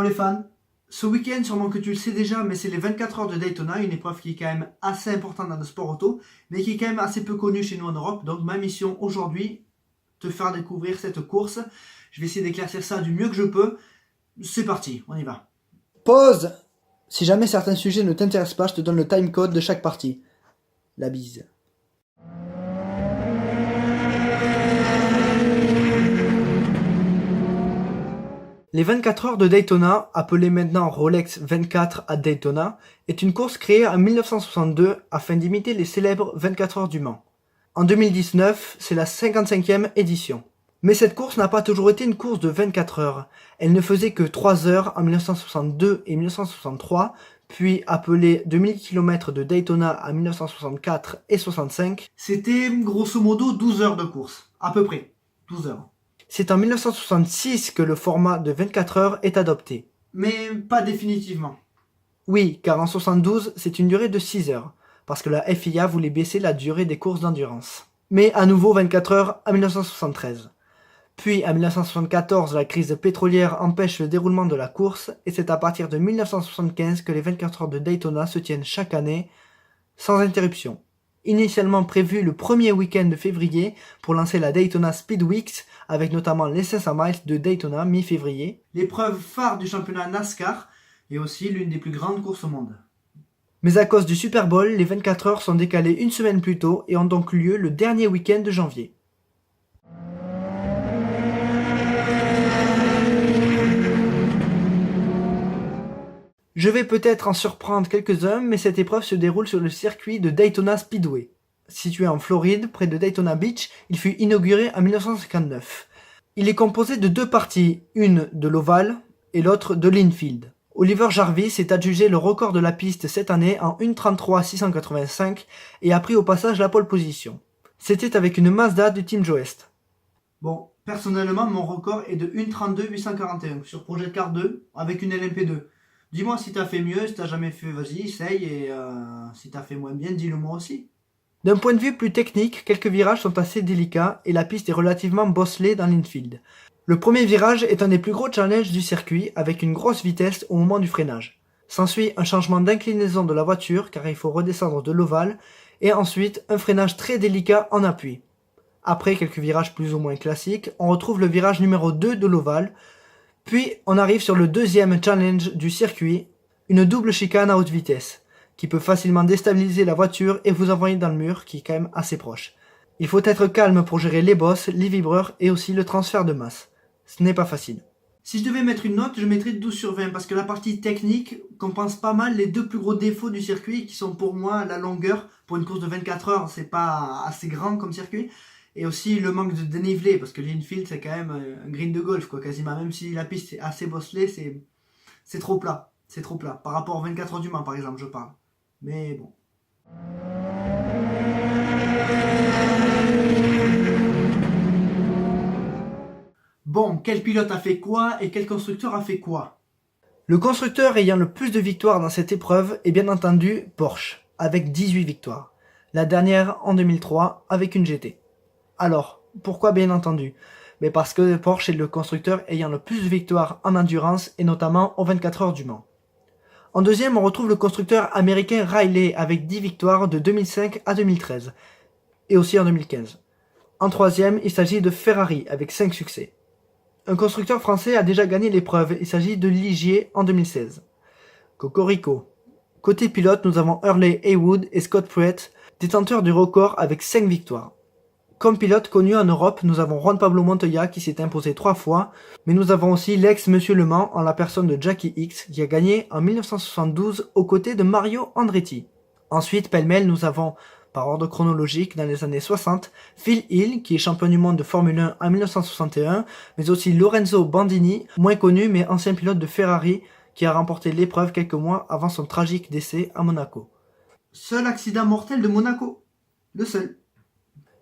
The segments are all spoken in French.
les fans, ce week-end, sûrement que tu le sais déjà, mais c'est les 24 heures de Daytona, une épreuve qui est quand même assez importante dans le sport auto, mais qui est quand même assez peu connue chez nous en Europe. Donc ma mission aujourd'hui, te faire découvrir cette course. Je vais essayer d'éclaircir ça du mieux que je peux. C'est parti, on y va. Pause! Si jamais certains sujets ne t'intéressent pas, je te donne le timecode de chaque partie. La bise. Les 24 heures de Daytona, appelée maintenant Rolex 24 à Daytona, est une course créée en 1962 afin d'imiter les célèbres 24 heures du Mans. En 2019, c'est la 55e édition. Mais cette course n'a pas toujours été une course de 24 heures. Elle ne faisait que 3 heures en 1962 et 1963, puis appelée 2000 km de Daytona en 1964 et 65. C'était grosso modo 12 heures de course, à peu près, 12 heures. C'est en 1966 que le format de 24 heures est adopté. Mais pas définitivement. Oui, car en 72, c'est une durée de 6 heures, parce que la FIA voulait baisser la durée des courses d'endurance. Mais à nouveau 24 heures en 1973. Puis en 1974, la crise pétrolière empêche le déroulement de la course, et c'est à partir de 1975 que les 24 heures de Daytona se tiennent chaque année, sans interruption. Initialement prévu le premier week-end de février pour lancer la Daytona Speed Weeks, avec notamment les 500 miles de Daytona mi-février. L'épreuve phare du championnat NASCAR est aussi l'une des plus grandes courses au monde. Mais à cause du Super Bowl, les 24 heures sont décalées une semaine plus tôt et ont donc lieu le dernier week-end de janvier. Je vais peut-être en surprendre quelques-uns, mais cette épreuve se déroule sur le circuit de Daytona Speedway. Situé en Floride, près de Daytona Beach, il fut inauguré en 1959. Il est composé de deux parties, une de l'ovale et l'autre de l'infield. Oliver Jarvis est adjugé le record de la piste cette année en 1:33.685 et a pris au passage la pole position. C'était avec une Mazda du Team Joest. Bon, personnellement, mon record est de 1:32.841 sur Project Car 2 avec une LMP2. Dis-moi si t'as fait mieux, si t'as jamais fait, vas-y, essaye, et si t'as fait moins bien, dis-le moi aussi. D'un point de vue plus technique, quelques virages sont assez délicats et la piste est relativement bosselée dans l'infield. Le premier virage est un des plus gros challenges du circuit avec une grosse vitesse au moment du freinage. S'ensuit un changement d'inclinaison de la voiture car il faut redescendre de l'ovale et ensuite un freinage très délicat en appui. Après quelques virages plus ou moins classiques, on retrouve le virage numéro 2 de l'ovale. Puis on arrive sur le deuxième challenge du circuit, une double chicane à haute vitesse, qui peut facilement déstabiliser la voiture et vous envoyer dans le mur qui est quand même assez proche. Il faut être calme pour gérer les bosses, les vibreurs et aussi le transfert de masse. Ce n'est pas facile. Si je devais mettre une note, je mettrais 12 sur 20 parce que la partie technique compense pas mal les deux plus gros défauts du circuit qui sont pour moi la longueur. Pour une course de 24 heures, c'est pas assez grand comme circuit. Et aussi le manque de dénivelé, parce que l'infield c'est quand même un green de golf quoi, quasiment. Même si la piste est assez bosselée, c'est trop plat. C'est trop plat. Par rapport aux 24 heures du Mans par exemple, je parle. Mais bon. Bon, quel pilote a fait quoi et quel constructeur a fait quoi? Le constructeur ayant le plus de victoires dans cette épreuve est bien entendu Porsche, avec 18 victoires. La dernière en 2003 avec une GT. Alors, pourquoi bien entendu? Mais parce que Porsche est le constructeur ayant le plus de victoires en endurance et notamment aux 24 heures du Mans. En deuxième, on retrouve le constructeur américain Riley avec 10 victoires de 2005 à 2013 et aussi en 2015. En troisième, il s'agit de Ferrari avec 5 succès. Un constructeur français a déjà gagné l'épreuve, il s'agit de Ligier en 2016. Cocorico. Côté pilote, nous avons Hurley Haywood et Scott Pruitt, détenteurs du record avec 5 victoires. Comme pilote connu en Europe, nous avons Juan Pablo Montoya qui s'est imposé 3 fois, mais nous avons aussi l'ex-Monsieur Le Mans en la personne de Jackie Hicks qui a gagné en 1972 aux côtés de Mario Andretti. Ensuite, pêle-mêle, nous avons, par ordre chronologique, dans les années 60, Phil Hill qui est champion du monde de Formule 1 en 1961, mais aussi Lorenzo Bandini, moins connu mais ancien pilote de Ferrari qui a remporté l'épreuve quelques mois avant son tragique décès à Monaco. Seul accident mortel de Monaco. Le seul.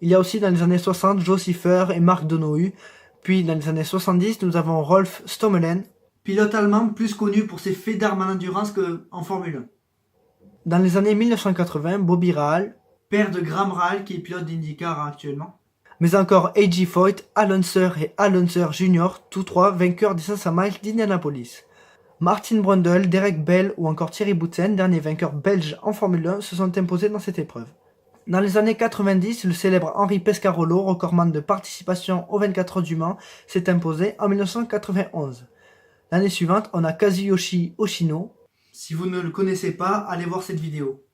Il y a aussi dans les années 60 Joe Siffer et Marc Donohue, puis dans les années 70 nous avons Rolf Stommelen, pilote allemand plus connu pour ses faits d'armes en endurance qu'en Formule 1. Dans les années 1980, Bobby Rahal, père de Graham Rahal qui est pilote d'IndyCar actuellement. Mais encore A.J. Foyt, Al Unser et Al Unser Jr., tous trois vainqueurs des 500 miles d'Indianapolis. Martin Brundle, Derek Bell ou encore Thierry Boutsen, dernier vainqueur belge en Formule 1, se sont imposés dans cette épreuve. Dans les années 90, le célèbre Henri Pescarolo, recordman de participation aux 24 heures du Mans, s'est imposé en 1991. L'année suivante, on a Kazuyoshi Hoshino. Si vous ne le connaissez pas, allez voir cette vidéo.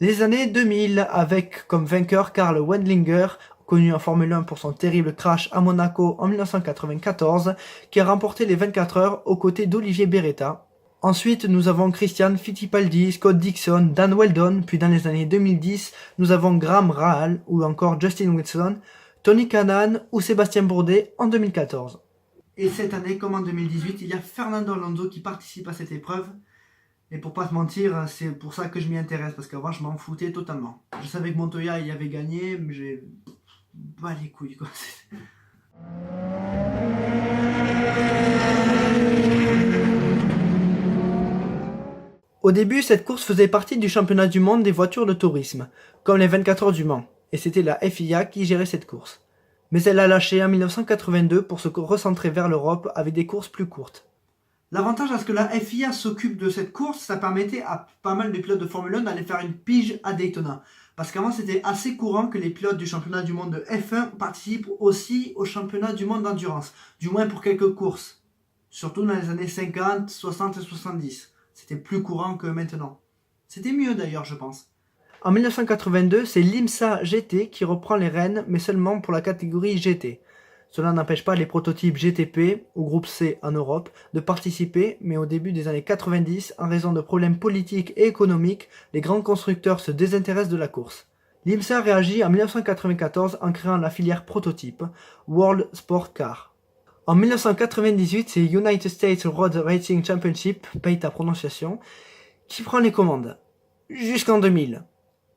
Les années 2000, avec comme vainqueur Karl Wendlinger, connu en Formule 1 pour son terrible crash à Monaco en 1994, qui a remporté les 24 heures aux côtés d'Olivier Beretta. Ensuite, nous avons Christian Fittipaldi, Scott Dixon, Dan Weldon, puis dans les années 2010, nous avons Graham Rahal ou encore Justin Wilson, Tony Kanaan ou Sébastien Bourdet en 2014. Et cette année, comme en 2018, il y a Fernando Alonso qui participe à cette épreuve. Et pour pas te mentir, c'est pour ça que je m'y intéresse, parce qu'avant je m'en foutais totalement. Je savais que Montoya y avait gagné, mais j'ai pas les couilles quoi. Au début, cette course faisait partie du championnat du monde des voitures de tourisme, comme les 24 heures du Mans, et c'était la FIA qui gérait cette course. Mais elle a lâché en 1982 pour se recentrer vers l'Europe avec des courses plus courtes. L'avantage à ce que la FIA s'occupe de cette course, ça permettait à pas mal de pilotes de Formule 1 d'aller faire une pige à Daytona. Parce qu'avant c'était assez courant que les pilotes du championnat du monde de F1 participent aussi au championnat du monde d'endurance, du moins pour quelques courses. Surtout dans les années 50, 60 et 70. C'était plus courant que maintenant. C'était mieux d'ailleurs, je pense. En 1982, c'est l'IMSA GT qui reprend les rênes, mais seulement pour la catégorie GT. Cela n'empêche pas les prototypes GTP, ou groupe C en Europe, de participer, mais au début des années 90, en raison de problèmes politiques et économiques, les grands constructeurs se désintéressent de la course. L'IMSA réagit en 1994 en créant la filière prototype, World Sport Car. En 1998, c'est United States Road Racing Championship, paye ta prononciation, qui prend les commandes. Jusqu'en 2000,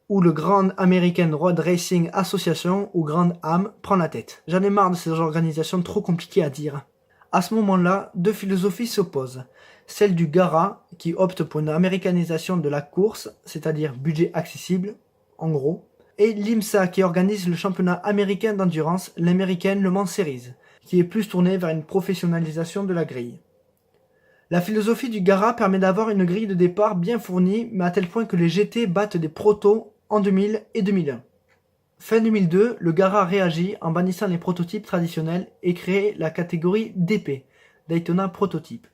où le Grand American Road Racing Association, ou Grand AM, prend la tête. J'en ai marre de ces organisations trop compliquées à dire. À ce moment-là, deux philosophies s'opposent. Celle du GARA, qui opte pour une américanisation de la course, c'est-à-dire budget accessible, en gros, et l'IMSA qui organise le championnat américain d'endurance, l'American Le Mans Series, qui est plus tourné vers une professionnalisation de la grille. La philosophie du GARA permet d'avoir une grille de départ bien fournie, mais à tel point que les GT battent des protos en 2000 et 2001. Fin 2002, le GARA réagit en bannissant les prototypes traditionnels et crée la catégorie DP, Daytona Prototype.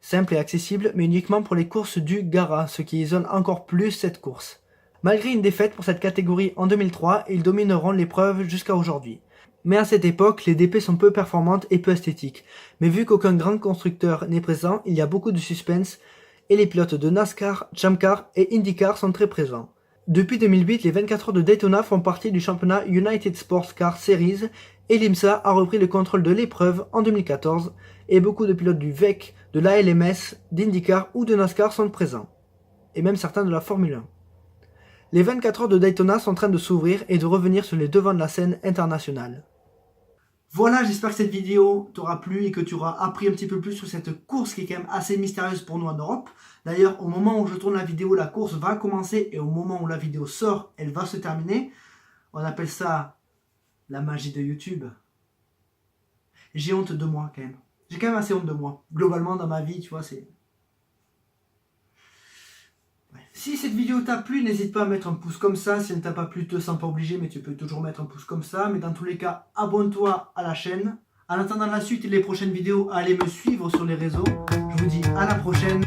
Simple et accessible, mais uniquement pour les courses du GARA, ce qui isole encore plus cette course. Malgré une défaite pour cette catégorie en 2003, ils domineront l'épreuve jusqu'à aujourd'hui. Mais à cette époque, les DP sont peu performantes et peu esthétiques. Mais vu qu'aucun grand constructeur n'est présent, il y a beaucoup de suspense et les pilotes de NASCAR, Champ Car et IndyCar sont très présents. Depuis 2008, les 24 heures de Daytona font partie du championnat United Sports Car Series et l'IMSA a repris le contrôle de l'épreuve en 2014 et beaucoup de pilotes du VEC, de l'ALMS, d'IndyCar ou de NASCAR sont présents. Et même certains de la Formule 1. Les 24 heures de Daytona sont en train de s'ouvrir et de revenir sur les devants de la scène internationale. Voilà, j'espère que cette vidéo t'aura plu et que tu auras appris un petit peu plus sur cette course qui est quand même assez mystérieuse pour nous en Europe. D'ailleurs, au moment où je tourne la vidéo, la course va commencer et au moment où la vidéo sort, elle va se terminer. On appelle ça la magie de YouTube. J'ai honte de moi quand même. J'ai quand même assez honte de moi. Globalement, dans ma vie, tu vois, c'est... Si cette vidéo t'a plu, n'hésite pas à mettre un pouce comme ça. Si elle ne t'a pas plu, te sens pas obligé, mais tu peux toujours mettre un pouce comme ça. Mais dans tous les cas, abonne-toi à la chaîne. En attendant la suite et les prochaines vidéos, allez me suivre sur les réseaux. Je vous dis à la prochaine.